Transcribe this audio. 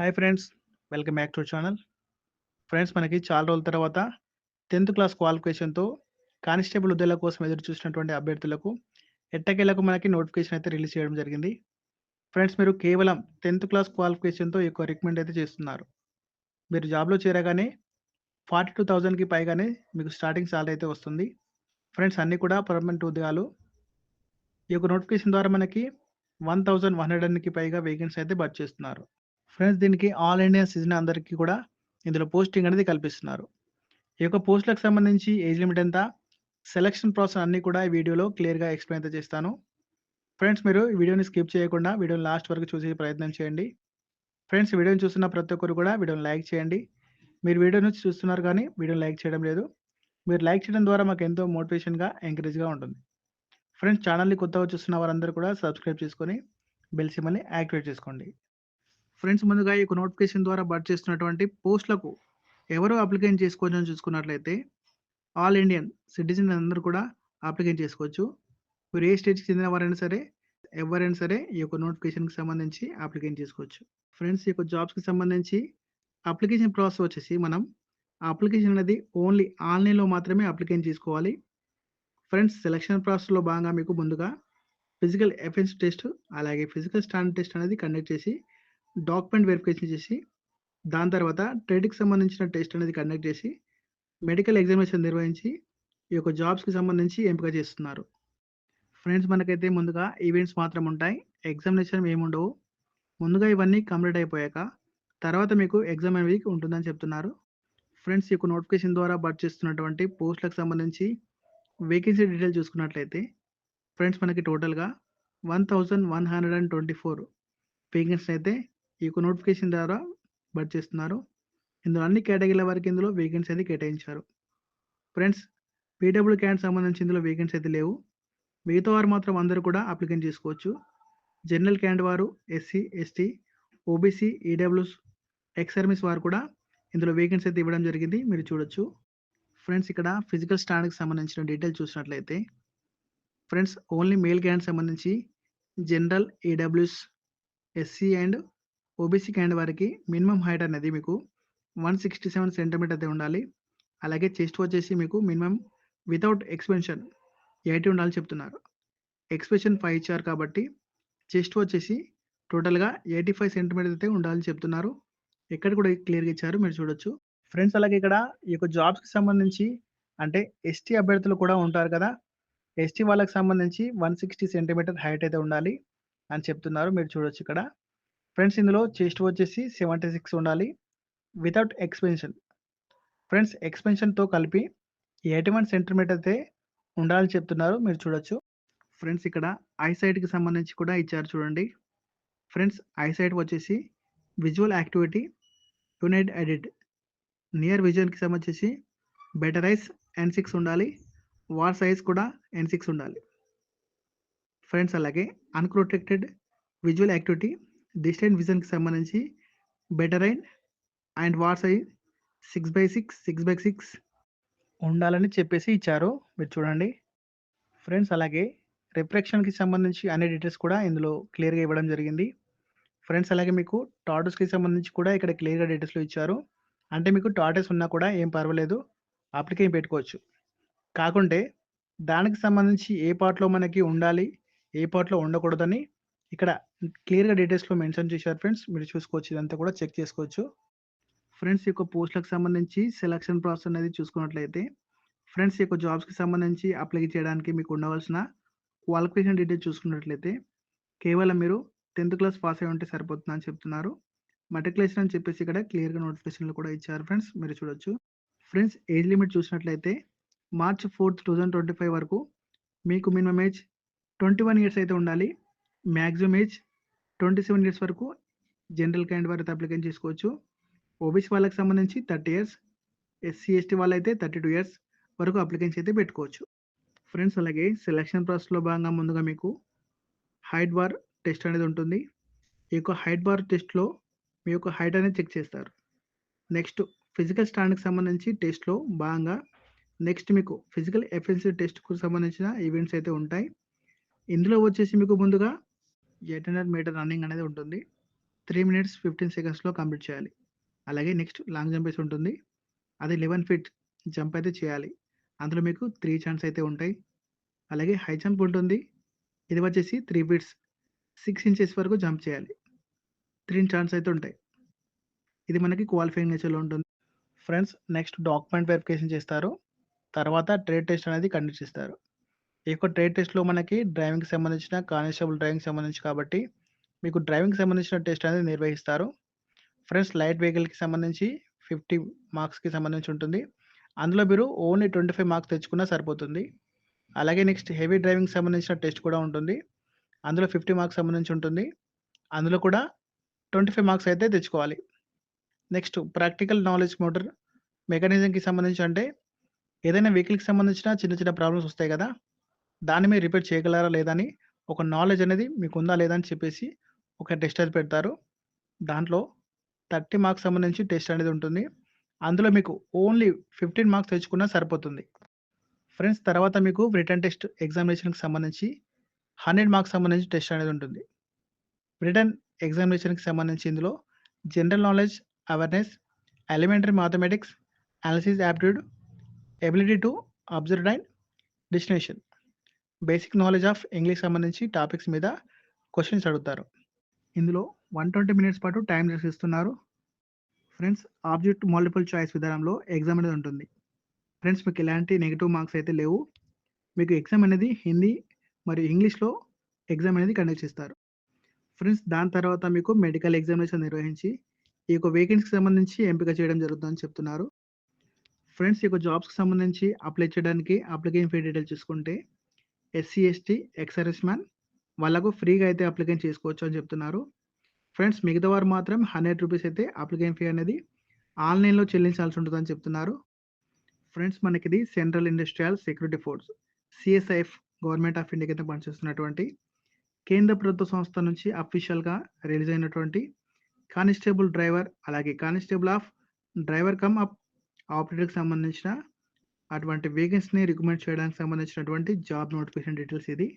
Hi friends. Welcome back to channel. Friends మనకి చాలా రోజుల తర్వాత 10థ్ క్లాస్ క్వాలిఫికేషన్‌తో కానిస్టేబుల్ ఉద్యోగాల కోసం ఎదురు చూస్తున్నటువంటి అభ్యర్థులకు ఎట్టకేలకు మనకి నోటిఫికేషన్ అయితే రిలీజ్ చేయడం జరిగింది. ఫ్రెండ్స్ మీరు కేవలం 10థ్ క్లాస్ క్వాలిఫికేషన్‌తో ఈ యొక్క రిక్రూట్‌మెంట్ అయితే చేస్తున్నారు. మీరు జాబ్‌లో చేరగానే 42,000కి పైగానే మీకు స్టార్టింగ్ సాలరీ అయితే వస్తుంది. ఫ్రెండ్స్ అన్నీ కూడా పర్మనెంట్ ఉద్యోగాలు. ఈ యొక్క నోటిఫికేషన్ ద్వారా మనకి 1,100కి పైగా వేకెన్సీ అయితే భర్తీ చేస్తున్నారు. ఫ్రెండ్స్ దీనికి ఆల్ ఇండియా సిటిజన్ అందరికీ కూడా ఇందులో పోస్టింగ్ అనేది కల్పిస్తున్నారు. ఈ యొక్క పోస్టులకు సంబంధించి ఏజ్ లిమిట్ ఎంత, సెలక్షన్ ప్రాసెస్ అన్నీ కూడా ఈ వీడియోలో క్లియర్‌గా ఎక్స్‌ప్లెయిన్ అయితే చేస్తాను. ఫ్రెండ్స్ మీరు ఈ వీడియోని స్కిప్ చేయకుండా వీడియోని లాస్ట్ వరకు చూసే ప్రయత్నం చేయండి. ఫ్రెండ్స్ ఈ వీడియోని చూస్తున్న ప్రతి ఒక్కరు కూడా వీడియోని లైక్ చేయండి. మీరు వీడియోని చూస్తున్నారు కానీ వీడియోని లైక్ చేయడం లేదు. మీరు లైక్ చేయడం ద్వారా మాకు ఎంతో మోటివేషన్‌గా, ఎంకరేజ్‌గా ఉంటుంది. ఫ్రెండ్స్ ఛానల్‌ని కొత్తగా చూస్తున్న వారందరూ కూడా సబ్స్క్రైబ్ చేసుకొని బెల్ సింబల్‌ని యాక్టివేట్ చేసుకోండి. ఫ్రెండ్స్ ముందుగా ఈ యొక్క నోటిఫికేషన్ ద్వారా భర్తీ చేస్తున్నటువంటి పోస్టులకు ఎవరు అప్లికేషన్ చేసుకోవచ్చని చూసుకున్నట్లయితే ఆల్ ఇండియన్ సిటిజన్ అందరూ కూడా అప్లికేషన్ చేసుకోవచ్చు. మీరు ఏ స్టేట్‌కి చెందిన వారైనా సరే, ఎవరైనా సరే ఈ యొక్క నోటిఫికేషన్‌కి సంబంధించి అప్లికేషన్ చేసుకోవచ్చు. ఫ్రెండ్స్ ఈ యొక్క జాబ్స్‌కి సంబంధించి అప్లికేషన్ ప్రాసెస్ వచ్చేసి మనం ఆ అప్లికేషన్ అనేది ఓన్లీ ఆన్‌లైన్‌లో మాత్రమే అప్లికేషన్ చేసుకోవాలి. ఫ్రెండ్స్ సెలక్షన్ ప్రాసెస్‌లో భాగంగా మీకు ముందుగా ఫిజికల్ ఎఫిషియన్సీ టెస్ట్, అలాగే ఫిజికల్ స్టాండర్డ్ టెస్ట్ అనేది కండక్ట్ చేసి, డాక్యుమెంట్ వెరిఫికేషన్ చేసి, దాని తర్వాత ట్రేడ్‌కి సంబంధించిన టెస్ట్ అనేది కండక్ట్ చేసి, మెడికల్ ఎగ్జామినేషన్ నిర్వహించి, ఈ యొక్క జాబ్స్‌కి సంబంధించి ఎంపిక చేస్తున్నారు. ఫ్రెండ్స్ మనకైతే ముందుగా ఈవెంట్స్ మాత్రం ఉంటాయి. ఎగ్జామినేషన్ ఏముండవు. ముందుగా ఇవన్నీ కంప్లీట్ అయిపోయాక, తర్వాత మీకు ఎగ్జామ్ అనేది ఉంటుందని చెప్తున్నారు. ఫ్రెండ్స్ ఈ యొక్క నోటిఫికేషన్ ద్వారా భర్తీ చేస్తున్నటువంటి పోస్టులకు సంబంధించి వేకెన్సీ డీటెయిల్స్ చూసుకున్నట్లయితే, ఫ్రెండ్స్ మనకి టోటల్‌గా 1124 వేకెన్సీ అయితే ఈ యొక్క నోటిఫికేషన్ ద్వారా భర్తీ చేస్తున్నారు. ఇందులో అన్ని కేటగిరీల వారికి ఇందులో వేకెన్సీ అయితే కేటాయించారు. ఫ్రెండ్స్ పీడబ్ల్యూ క్యాండిడేట్ సంబంధించి ఇందులో వేకెన్సీ అయితే లేవు. మిగతా వారు మాత్రం అందరూ కూడా అప్లికేషన్ చేసుకోవచ్చు. జనరల్ క్యాండిడేట్ వారు, SC, ST, OBC, EWS, ex service వారు కూడా ఇందులో వేకెన్సీ అయితే ఇవ్వడం జరిగింది. మీరు చూడొచ్చు. ఫ్రెండ్స్ ఇక్కడ ఫిజికల్ స్టాండర్డ్‌కి సంబంధించిన డీటెయిల్స్ చూసినట్లయితే, ఫ్రెండ్స్ ఓన్లీ మేల్ క్యాండిడేట్ సంబంధించి general, EWS, SC and OBC candidate వారికి మినిమమ్ హైట్ అనేది మీకు 167 సెంటీమీటర్ అయితే ఉండాలి. అలాగే చెస్ట్ వచ్చేసి మీకు మినిమమ్ వితౌట్ ఎక్స్పెన్షన్ 80 ఉండాలని చెప్తున్నారు. ఎక్స్పెన్షన్ 5 ఇచ్చారు కాబట్టి చెస్ట్ వచ్చేసి టోటల్‌గా 85 సెంటీమీటర్ అయితే ఉండాలని చెప్తున్నారు. ఇక్కడ కూడా క్లియర్‌గా ఇచ్చారు. మీరు చూడొచ్చు. ఫ్రెండ్స్ అలాగే ఇక్కడ ఈ యొక్క జాబ్స్‌కి సంబంధించి అంటే ఎస్టీ అభ్యర్థులు కూడా ఉంటారు కదా! ఎస్టీ వాళ్ళకి సంబంధించి 160 సెంటీమీటర్ హైట్ అయితే ఉండాలి అని చెప్తున్నారు. మీరు చూడొచ్చు ఇక్కడ. ఫ్రెండ్స్ ఇందులో చెస్ట్ వచ్చేసి 76 ఉండాలి. Without expansion. ఫ్రెండ్స్ ఎక్స్పెన్షన్‌తో కలిపి 81 సెంటీమీటర్ అయితే ఉండాలని చెప్తున్నారు. మీరు చూడొచ్చు. ఫ్రెండ్స్ ఇక్కడ ఐసైట్‌కి సంబంధించి కూడా ఇచ్చారు చూడండి. ఫ్రెండ్స్ ఐసైట్ వచ్చేసి visual activity unite edit near విజన్‌కి సంబంధించి బెటర్ ఐస్ N6 ఉండాలి. వార్ సైజ్ కూడా N6 ఉండాలి. ఫ్రెండ్స్ అలాగే అన్‌ప్రొటెక్టెడ్ విజువల్ యాక్టివిటీ డిస్టెంట్ విజన్‌కి సంబంధించి బెటర్ ఐన్ అండ్ వార్ సైజ్ 6/6, 6/6 ఉండాలని చెప్పేసి ఇచ్చారు. మీరు చూడండి. ఫ్రెండ్స్ అలాగే రిఫ్రాక్షన్‌కి సంబంధించి అన్ని డీటెయిల్స్ కూడా ఇందులో క్లియర్‌గా ఇవ్వడం జరిగింది. ఫ్రెండ్స్ అలాగే మీకు టాటూస్‌కి సంబంధించి కూడా ఇక్కడ క్లియర్‌గా డీటెయిల్స్‌లో ఇచ్చారు. అంటే మీకు టాటూస్ ఉన్నా కూడా ఏం పర్వాలేదు. అప్లికేషన్ పెట్టుకోవచ్చు. కాకుంటే దానికి సంబంధించి ఏ పార్ట్‌లో మనకి ఉండాలి, ఏ పార్ట్‌లో ఉండకూడదని ఇక్కడ క్లియర్‌గా డీటెయిల్స్‌లో మెన్షన్ చేశారు ఫ్రెండ్స్. మీరు చూసుకోవచ్చు. ఇదంతా కూడా చెక్ చేసుకోవచ్చు. ఫ్రెండ్స్ ఈ యొక్క పోస్టులకు సంబంధించి సెలక్షన్ ప్రాసెస్ అనేది చూసుకున్నట్లయితే, ఫ్రెండ్స్ ఈ యొక్క జాబ్స్‌కి సంబంధించి అప్లై చేయడానికి మీకు ఉండవలసిన క్వాలిఫికేషన్ డీటెయిల్స్ చూసుకున్నట్లయితే, కేవలం మీరు 10థ్ క్లాస్ పాస్ అయ్యి ఉంటే సరిపోతుందని చెప్తున్నారు. మెట్రికులేషన్ అని చెప్పేసి ఇక్కడ క్లియర్‌గా నోటిఫికేషన్‌లో కూడా ఇచ్చారు ఫ్రెండ్స్. మీరు చూడొచ్చు. ఫ్రెండ్స్ ఏజ్ లిమిట్ చూసినట్లయితే మార్చ్ 4, 2025 వరకు మీకు మినిమమ్ ఏజ్ 21 ఇయర్స్ అయితే ఉండాలి. మాక్సిమం ఏజ్ 27 ఇయర్స్ వరకు జనరల్ క్యాండిడేట్ వారైతే అప్లికేషన్ చేసుకోవచ్చు. ఓబీసీ వాళ్ళకి సంబంధించి 30 ఇయర్స్, ఎస్సీ, ఎస్టీ వాళ్ళైతే 32 ఇయర్స్ వరకు అప్లికేషన్స్ అయితే పెట్టుకోవచ్చు. ఫ్రెండ్స్ అలాగే సెలక్షన్ ప్రాసెస్‌లో భాగంగా ముందుగా మీకు హైట్ బార్ టెస్ట్ అనేది ఉంటుంది. ఈ యొక్క హైట్ బార్ టెస్ట్‌లో మీ యొక్క హైట్ అనేది చెక్ చేస్తారు. నెక్స్ట్ ఫిజికల్ స్టాండర్డ్‌కి సంబంధించి టెస్ట్‌లో భాగంగా నెక్స్ట్ మీకు ఫిజికల్ ఎఫిషియన్సీ టెస్ట్‌కు సంబంధించిన ఈవెంట్స్ అయితే ఉంటాయి. ఇందులో వచ్చేసి మీకు ముందుగా 800 మీటర్ రన్నింగ్ అనేది ఉంటుంది. 3 మినిట్స్ 15 సెకండ్స్‌లో కంప్లీట్ చేయాలి. అలాగే నెక్స్ట్ లాంగ్ జంప్ రేస్ ఉంటుంది. అది 11 ఫీట్ జంప్ అయితే చేయాలి. అందులో మీకు 3 చాన్స్ అయితే ఉంటాయి. అలాగే హై జంప్ ఉంటుంది. ఇది వచ్చేసి 3 ఫీట్స్ 6 ఇంచెస్ వరకు జంప్ చేయాలి. 3 చాన్స్ అయితే ఉంటాయి. ఇది మనకి క్వాలిఫైయింగ్ నేచర్‌లో ఉంటుంది. ఫ్రెండ్స్ నెక్స్ట్ డాక్యుమెంట్ వెరిఫికేషన్ చేస్తారు. తర్వాత ట్రేడ్ టెస్ట్ అనేది కండక్ట్ చేస్తారు. ఈ యొక్క ట్రేడ్ టెస్ట్‌లో మనకి డ్రైవింగ్‌కి సంబంధించిన కానిస్టేబుల్ డ్రైవింగ్‌కి సంబంధించి కాబట్టి మీకు డ్రైవింగ్‌కి సంబంధించిన టెస్ట్ అనేది నిర్వహిస్తారు. ఫ్రెండ్స్ లైట్ వెహికల్‌కి సంబంధించి 50 మార్క్స్‌కి సంబంధించి ఉంటుంది. అందులో మీరు ఓన్లీ 25 మార్క్స్ తెచ్చుకున్నా సరిపోతుంది. అలాగే నెక్స్ట్ హెవీ డ్రైవింగ్‌కి సంబంధించిన టెస్ట్ కూడా ఉంటుంది. అందులో 50 మార్క్స్ సంబంధించి ఉంటుంది. అందులో కూడా 25 మార్క్స్ అయితే తెచ్చుకోవాలి. నెక్స్ట్ ప్రాక్టికల్ నాలెడ్జ్ మోటార్ మెకానిజంకి సంబంధించి అంటే ఏదైనా వెహికల్‌కి సంబంధించిన చిన్న చిన్న ప్రాబ్లమ్స్ వస్తాయి కదా! దాన్ని మీరు రిపేర్ చేయగలరా లేదా అని ఒక నాలెడ్జ్ అనేది మీకుందా లేదా అని చెప్పేసి ఒక టెస్ట్ అది పెడతారు. దాంట్లో 30 మార్క్స్ సంబంధించి టెస్ట్ అనేది ఉంటుంది. అందులో మీకు ఓన్లీ 15 మార్క్స్ తెచ్చుకున్నా సరిపోతుంది. ఫ్రెండ్స్ తర్వాత మీకు రిటన్ టెస్ట్ ఎగ్జామినేషన్‌కి సంబంధించి 100 మార్క్స్ సంబంధించి టెస్ట్ అనేది ఉంటుంది. రిటన్ ఎగ్జామినేషన్‌కి సంబంధించి ఇందులో general knowledge, awareness, elementary mathematics, analysis aptitude, ability to observe and destination, basic knowledge of English సంబంధించి టాపిక్స్ మీద క్వెషన్స్ అడుగుతారు. ఇందులో 120 మినిట్స్ పాటు టైం ఇస్తున్నారు. ఫ్రెండ్స్ ఆబ్జెక్ట్ మల్టిపుల్ చాయిస్ విధానంలో ఎగ్జామ్ అనేది ఉంటుంది. ఫ్రెండ్స్ మీకు ఎలాంటి నెగెటివ్ మార్క్స్ అయితే లేవు. మీకు ఎగ్జామ్ అనేది హిందీ మరియు ఇంగ్లీష్‌లో ఎగ్జామ్ అనేది కండక్ట్ చేస్తారు. ఫ్రెండ్స్ దాని తర్వాత మీకు మెడికల్ ఎగ్జామినేషన్ నిర్వహించి ఈ యొక్క వేకెన్సీకి సంబంధించి ఎంపిక చేయడం జరుగుతుందని చెప్తున్నారు. ఫ్రెండ్స్ ఈ యొక్క జాబ్స్‌కి సంబంధించి అప్లై చేయడానికి అప్లికేషన్ ఫీ డీటెయిల్స్ చూసుకుంటే SC, ST, ex service man వాళ్ళకు ఫ్రీగా అయితే అప్లికేషన్ చేసుకోవచ్చు అని చెప్తున్నారు. ఫ్రెండ్స్ మిగతా వారు మాత్రం ₹100 అయితే అప్లికేషన్ ఫీ అనేది ఆన్‌లైన్‌లో చెల్లించాల్సి ఉంటుందని చెప్తున్నారు. ఫ్రెండ్స్ మనకిది central industrial security force CSIF government of India కింద పనిచేస్తున్నటువంటి కేంద్ర ప్రభుత్వ సంస్థ నుంచి అఫీషియల్‌గా రిలీజ్ అయినటువంటి కానిస్టేబుల్ డ్రైవర్ అలాగే constable of driver cum up ఆపరేటర్‌కి సంబంధించిన అటువంటి వేకెన్సీని రికమెండ్ చేయడానికి సంబంధించినటువంటి జాబ్ నోటిఫికేషన్ డీటెయిల్స్ ఇది.